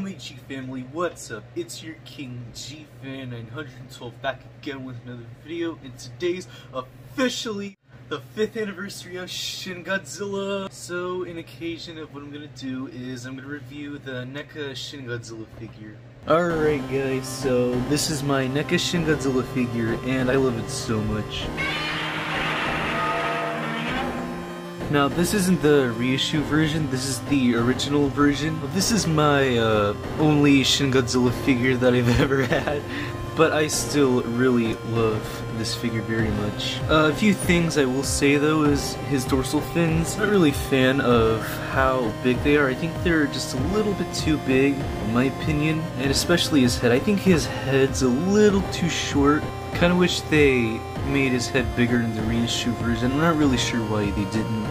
my G family, what's up? It's your King G Fan 912 back again with another video, and today's officially the 5th anniversary of Shin Godzilla. So in occasion of what I'm gonna do is I'm gonna review the NECA Shin Godzilla figure. Alright guys, so this is my NECA Shin Godzilla figure and I love it so much. Now this isn't the reissue version, this is the original version. This is my only Shin Godzilla figure that I've ever had, but I still really love this figure very much. A few things I will say though is his dorsal fins. I'm not really a fan of how big they are. I think they're just a little bit too big in my opinion, and especially his head. I think his head's a little too short. Kinda wish they made his head bigger in the reissue version. I'm not really sure why they didn't.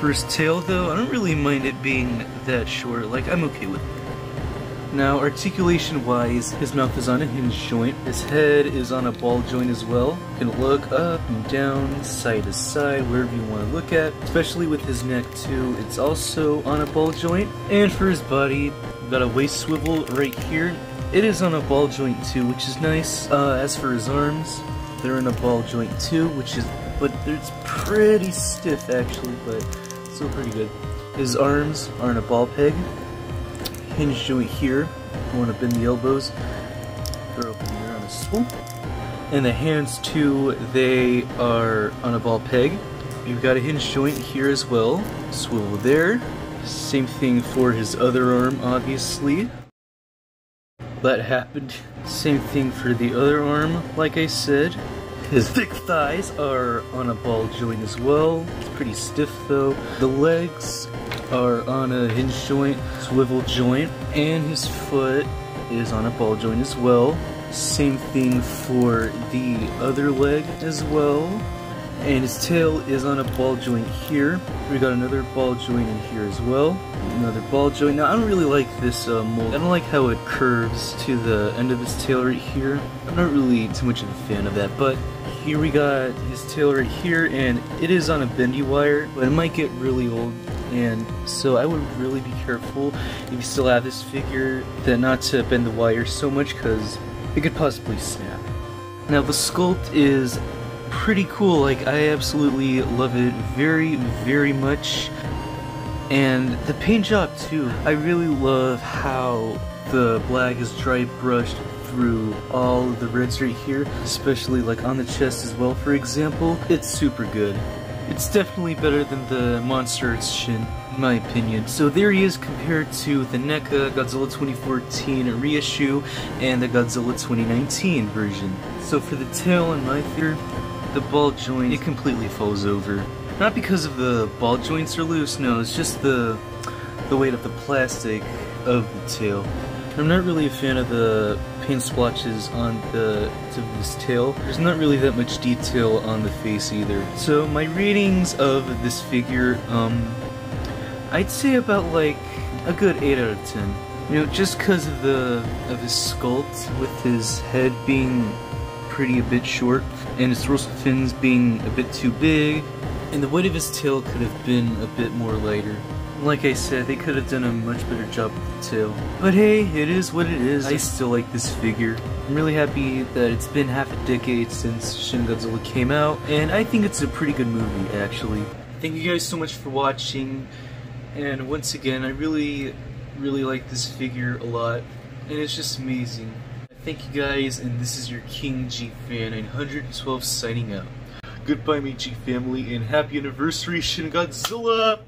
For his tail though, I don't really mind it being that short, like I'm okay with it. Now articulation wise, his mouth is on a hinge joint, his head is on a ball joint as well. You can look up and down, side to side, wherever you want to look at, especially with his neck too, it's also on a ball joint. And for his body, we've got a waist swivel right here. It is on a ball joint too, which is nice. As for his arms, they're in a ball joint too, but it's pretty stiff actually, but still pretty good. His arms are in a ball peg. Hinge joint here. If you want to bend the elbows, they're open there on a swivel. And the hands too, they are on a ball peg. You've got a hinge joint here as well. Swivel there. Same thing for his other arm, obviously. That happened. Same thing for the other arm, like I said. His thick thighs are on a ball joint as well. It's pretty stiff though. The legs are on a hinge joint, swivel joint, and his foot is on a ball joint as well. Same thing for the other leg as well. And his tail is on a ball joint here. We got another ball joint in here as well. Another ball joint. Now I don't really like this mold. I don't like how it curves to the end of his tail right here. I'm not really too much of a fan of that, but here we got his tail right here, and it is on a bendy wire, but it might get really old, and so I would really be careful if you still have this figure that not to bend the wire so much because it could possibly snap. Now the sculpt is pretty cool, like I absolutely love it very, very much. And the paint job too. I really love how the black is dry brushed through all of the reds right here, especially like on the chest as well, for example. It's super good. It's definitely better than the Monster Arts Shin, in my opinion. So there he is compared to the NECA Godzilla 2014 reissue and the Godzilla 2019 version. So for the tail in my figure, the ball joint, it completely falls over. Not because of the ball joints are loose, no, it's just the weight of the plastic of the tail. I'm not really a fan of the paint splotches on the tip of his tail. There's not really that much detail on the face either. So my ratings of this figure, I'd say about like a good 8 out of 10. You know, just because of his sculpt, with his head being a bit short, and his dorsal fins being a bit too big, and the weight of his tail could have been a bit more lighter. Like I said, they could have done a much better job with the tail. But hey, it is what it is. I still like this figure. I'm really happy that it's been half a decade since Shin Godzilla came out, and I think it's a pretty good movie, actually. Thank you guys so much for watching, and once again, I really, really like this figure a lot, and it's just amazing. Thank you guys, and this is your King G Fan 912 signing out. Goodbye, my G family, and happy anniversary, Shin Godzilla!